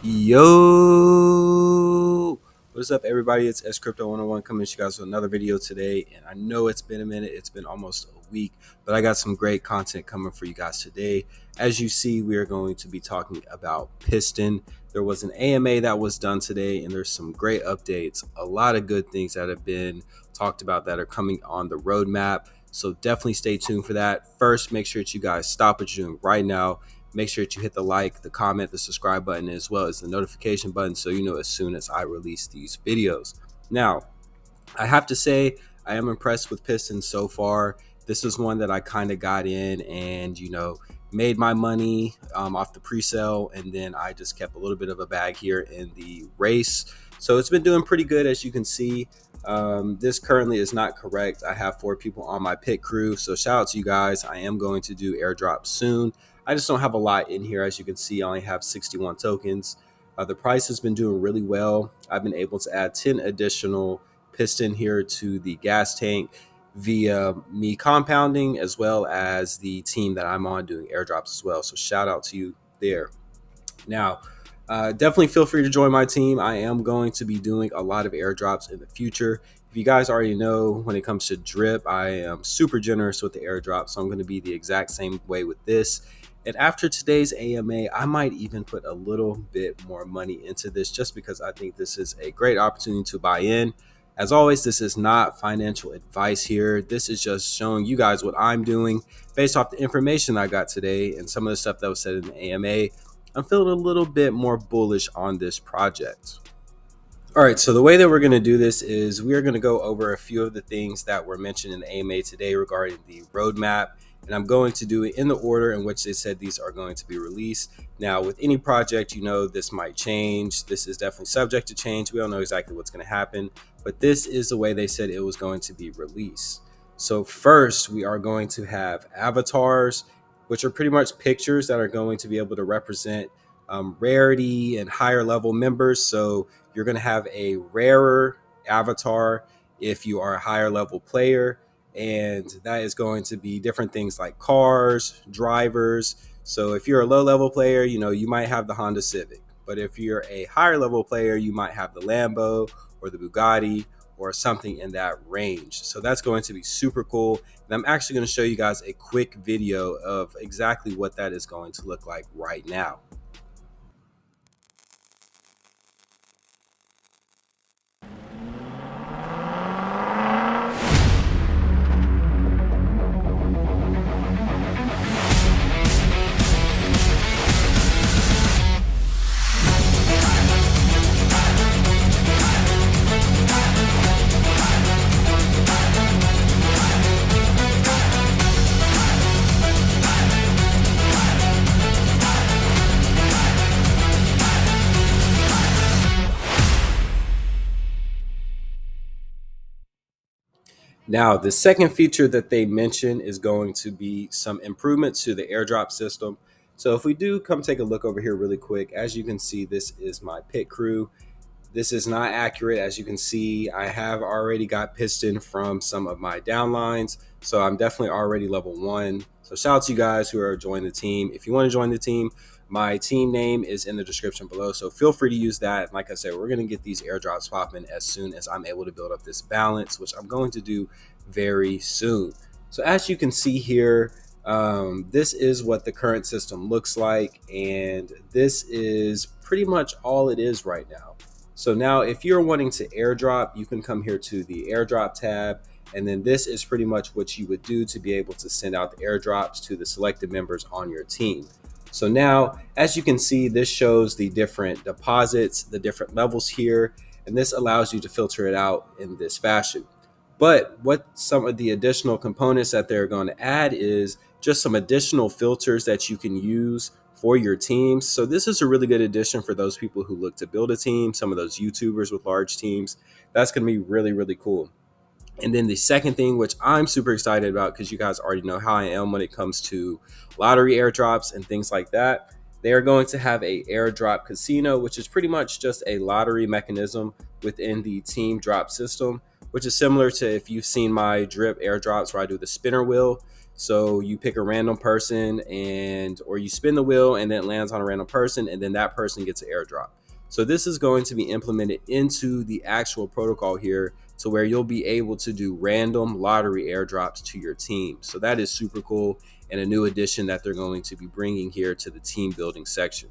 Yo, what's up, everybody? It's S Crypto 101 coming to you guys with another video today. And I know it's been a minute, it's been almost a week, but I got some great content coming for you guys today. As you see, we are going to be talking about Piston. There was an AMA that was done today, and there's some great updates, a lot of good things that have been talked about that are coming on the roadmap. So definitely stay tuned for that. First, make sure that you guys stop what you're doing right now. Make sure that you hit the like, the comment, the subscribe button, as well as the notification button so you know as soon as I release these videos. Now, I have to say, I am impressed with Piston so far. This is one that I kind of got in and, made my money off the pre-sale, and then I just kept a little bit of a bag here in the race. So it's been doing pretty good, as you can see. This currently is not correct. I have 4 people on my pit crew, so shout out to you guys. I am going to do airdrops soon. I just don't have a lot in here. As you can see, I only have 61 tokens. The price has been doing really well. I've been able to add 10 additional piston here to the gas tank via me compounding, as well as the team that I'm on doing airdrops as well. So shout out to you there. Now, definitely feel free to join my team. I am going to be doing a lot of airdrops in the future. If you guys already know, when it comes to drip, I am super generous with the airdrop, so I'm going to be the exact same way with this. And after today's AMA, I might even put a little bit more money into this just because I think this is a great opportunity to buy in. As always, this is not financial advice here. This is just showing you guys what I'm doing based off the information I got today and some of the stuff that was said in the AMA. I'm feeling a little bit more bullish on this project. All right, so the way that we're going to do this is we are going to go over a few of the things that were mentioned in the AMA today regarding the roadmap, and I'm going to do it in the order in which they said these are going to be released. Now, with any project, this might change. This is definitely subject to change. We don't know exactly what's going to happen, but this is the way they said it was going to be released. So first, we are going to have avatars, which are pretty much pictures that are going to be able to represent rarity and higher level members. So you're going to have a rarer avatar if you are a higher level player, and that is going to be different things like cars, drivers. So if you're a low level player, you might have the Honda Civic, but if you're a higher level player, you might have the Lambo or the Bugatti or something in that range. So that's going to be super cool. And I'm actually going to show you guys a quick video of exactly what that is going to look like right now. Now, the second feature that they mentioned is going to be some improvements to the airdrop system. So if we do come take a look over here really quick, as you can see, this is my pit crew. This is not accurate. As you can see, I have already got piston from some of my downlines. So I'm definitely already level 1. So shout out to you guys who are joining the team. If you want to join the team, my team name is in the description below. So feel free to use that. Like I said, we're going to get these airdrops popping as soon as I'm able to build up this balance, which I'm going to do very soon. So as you can see here, this is what the current system looks like. And this is pretty much all it is right now. So now if you're wanting to airdrop, you can come here to the airdrop tab. And then this is pretty much what you would do to be able to send out the airdrops to the selected members on your team. So now, as you can see, this shows the different deposits, the different levels here, and this allows you to filter it out in this fashion. But what some of the additional components that they're going to add is just some additional filters that you can use for your teams. So this is a really good addition for those people who look to build a team, some of those YouTubers with large teams. That's going to be really, really cool. And then the second thing, which I'm super excited about, because you guys already know how I am when it comes to lottery airdrops and things like that, they are going to have a airdrop casino, which is pretty much just a lottery mechanism within the team drop system, which is similar to if you've seen my drip airdrops where I do the spinner wheel. So you pick a random person or you spin the wheel and then it lands on a random person, and then that person gets an airdrop. So this is going to be implemented into the actual protocol here, to where you'll be able to do random lottery airdrops to your team. So that is super cool, and a new addition that they're going to be bringing here to the team building section.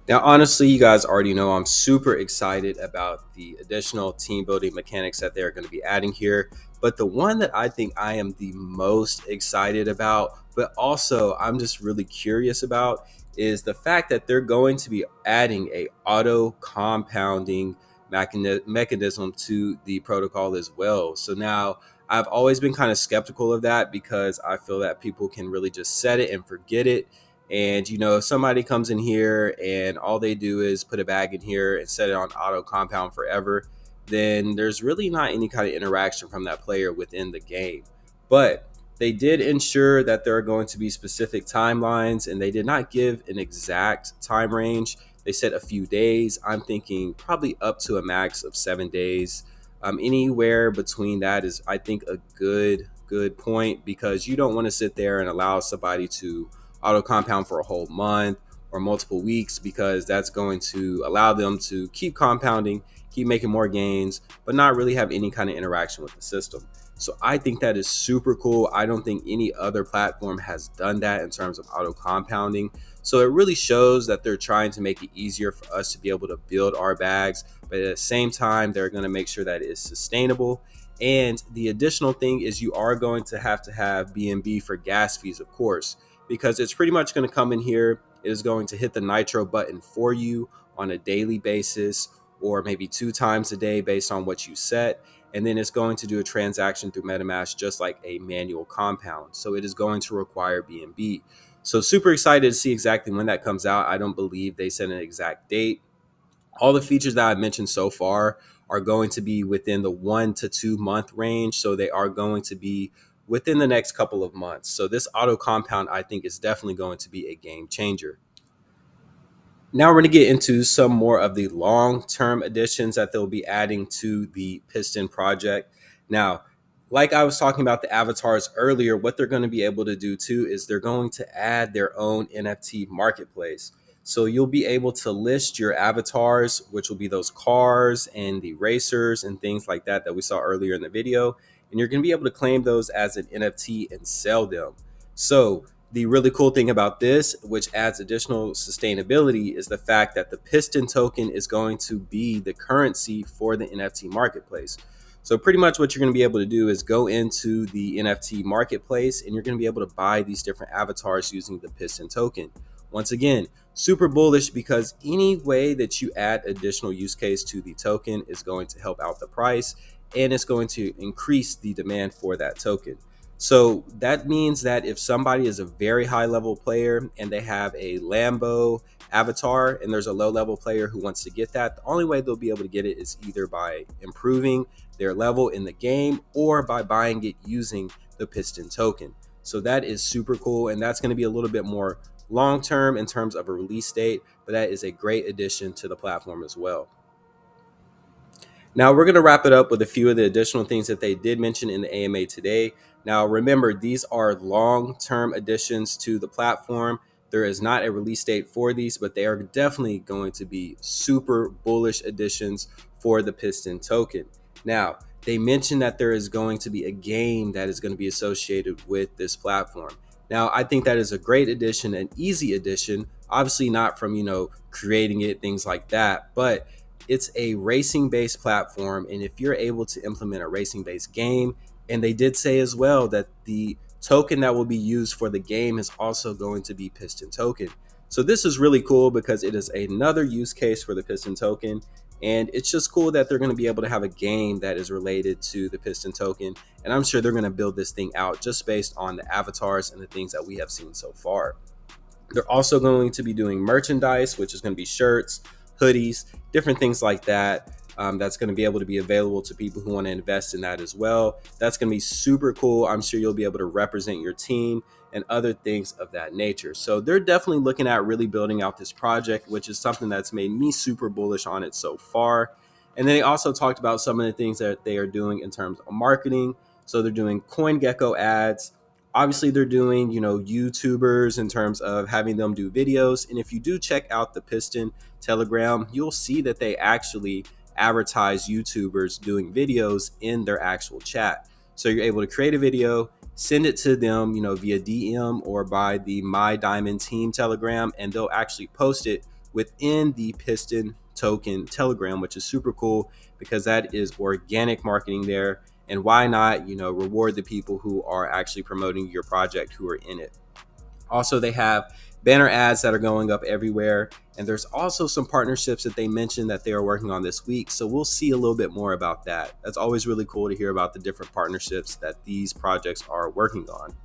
Now, honestly, you guys already know I'm super excited about the additional team building mechanics that they're going to be adding here. But the one that I think I am the most excited about, but also I'm just really curious about, is the fact that they're going to be adding a auto compounding mechanism to the protocol as well. So now I've always been kind of skeptical of that, because I feel that people can really just set it and forget it. And if somebody comes in here and all they do is put a bag in here and set it on auto compound forever, then there's really not any kind of interaction from that player within the game. But they did ensure that there are going to be specific timelines, and they did not give an exact time range. They said a few days. I'm thinking probably up to a max of 7 days. Anywhere between that is, I think, a good point, because you don't want to sit there and allow somebody to auto compound for a whole month or multiple weeks, because that's going to allow them to keep compounding, keep making more gains, but not really have any kind of interaction with the system. So I think that is super cool. I don't think any other platform has done that in terms of auto compounding. So it really shows that they're trying to make it easier for us to be able to build our bags, but at the same time, they're going to make sure that it is sustainable. And the additional thing is, you are going to have BNB for gas fees, of course, because it's pretty much going to come in here. It is going to hit the Nitro button for you on a daily basis, or maybe 2 times a day based on what you set. And then it's going to do a transaction through MetaMask just like a manual compound. So it is going to require BNB. So super excited to see exactly when that comes out. I don't believe they set an exact date. All the features that I've mentioned so far are going to be within the 1 to 2 month range. So they are going to be within the next couple of months. So this auto compound, I think, is definitely going to be a game changer. Now we're going to get into some more of the long-term additions that they'll be adding to the Piston project. Now, like I was talking about the avatars earlier, what they're going to be able to do too is they're going to add their own NFT marketplace. So you'll be able to list your avatars, which will be those cars and the racers and things like that we saw earlier in the video. And you're going to be able to claim those as an NFT and sell them. So the really cool thing about this, which adds additional sustainability, is the fact that the Piston token is going to be the currency for the NFT marketplace. So pretty much what you're going to be able to do is go into the NFT marketplace, and you're going to be able to buy these different avatars using the Piston token. Once again, super bullish, because any way that you add additional use case to the token is going to help out the price, and it's going to increase the demand for that token. So that means that if somebody is a very high level player and they have a Lambo avatar, and there's a low level player who wants to get that, the only way they'll be able to get it is either by improving their level in the game or by buying it using the Piston token. So that is super cool, and that's going to be a little bit more long term in terms of a release date, but that is a great addition to the platform as well. Now we're going to wrap it up with a few of the additional things that they did mention in the AMA today. Now remember, these are long-term additions to the platform. There is not a release date for these, but they are definitely going to be super bullish additions for the Piston token. Now, they mentioned that there is going to be a game that is going to be associated with this platform. Now, I think that is a great addition, an easy addition, obviously not from, creating it, things like that, but it's a racing based platform. And if you're able to implement a racing based game, and they did say as well that the token that will be used for the game is also going to be Piston token. So this is really cool, because it is another use case for the Piston token. And it's just cool that they're going to be able to have a game that is related to the Piston token. And I'm sure they're going to build this thing out just based on the avatars and the things that we have seen so far. They're also going to be doing merchandise, which is going to be shirts, hoodies, different things like that. That's going to be able to be available to people who want to invest in that as well. That's going to be super cool. I'm sure you'll be able to represent your team and other things of that nature. So they're definitely looking at really building out this project, which is something that's made me super bullish on it so far. And then they also talked about some of the things that they are doing in terms of marketing. So they're doing CoinGecko ads. Obviously, they're doing, YouTubers in terms of having them do videos. And if you do check out the Piston Telegram, you'll see that they actually advertise YouTubers doing videos in their actual chat. So you're able to create a video, send it to them, via DM or by the My Diamond Team Telegram, and they'll actually post it within the Piston token Telegram, which is super cool because that is organic marketing there. And why not, reward the people who are actually promoting your project, who are in it. Also, they have banner ads that are going up everywhere. And there's also some partnerships that they mentioned that they are working on this week. So we'll see a little bit more about that. That's always really cool to hear about the different partnerships that these projects are working on.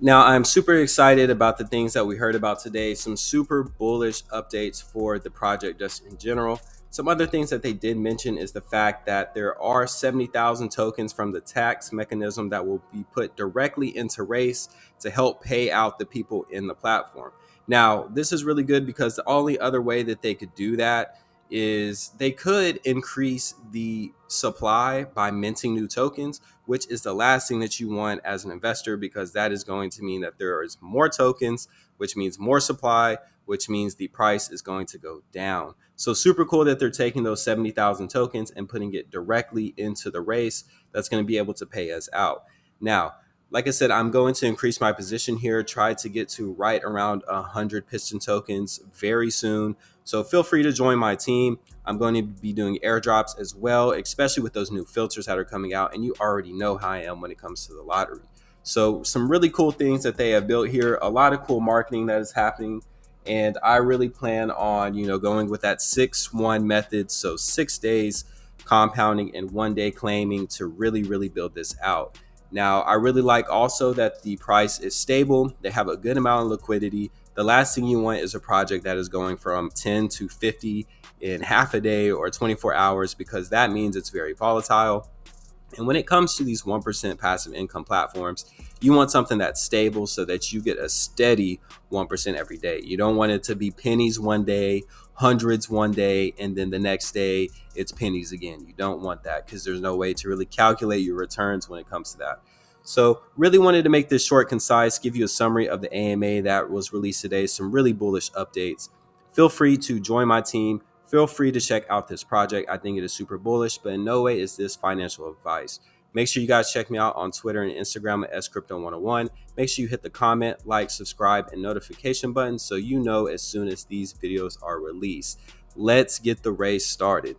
Now, I'm super excited about the things that we heard about today. Some super bullish updates for the project just in general. Some other things that they did mention is the fact that there are 70,000 tokens from the tax mechanism that will be put directly into Race to help pay out the people in the platform. Now, this is really good because the only other way that they could do that is they could increase the supply by minting new tokens, which is the last thing that you want as an investor, because that is going to mean that there is more tokens, which means more supply, which means the price is going to go down. So super cool that they're taking those 70,000 tokens and putting it directly into the Race that's going to be able to pay us out. Now, like I said, I'm going to increase my position here, try to get to right around 100 Piston tokens very soon. So feel free to join my team. I'm going to be doing airdrops as well, especially with those new filters that are coming out. And you already know how I am when it comes to the lottery. So some really cool things that they have built here, a lot of cool marketing that is happening. And I really plan on, going with that 6-1 method. So 6 days compounding and 1 day claiming to really, really build this out. Now, I really like also that the price is stable. They have a good amount of liquidity. The last thing you want is a project that is going from 10 to 50 in half a day or 24 hours, because that means it's very volatile. And when it comes to these 1% passive income platforms, you want something that's stable so that you get a steady 1% every day. You don't want it to be pennies one day, hundreds one day, and then the next day it's pennies again. You don't want that because there's no way to really calculate your returns when it comes to that. So really wanted to make this short, concise, give you a summary of the AMA that was released today, some really bullish updates. Feel free to join my team. Feel free to check out this project. I think it is super bullish, but in no way is this financial advice. Make sure you guys check me out on Twitter and Instagram at scrypto101. Make sure you hit the comment, like, subscribe, and notification button so you know as soon as these videos are released. Let's get the race started.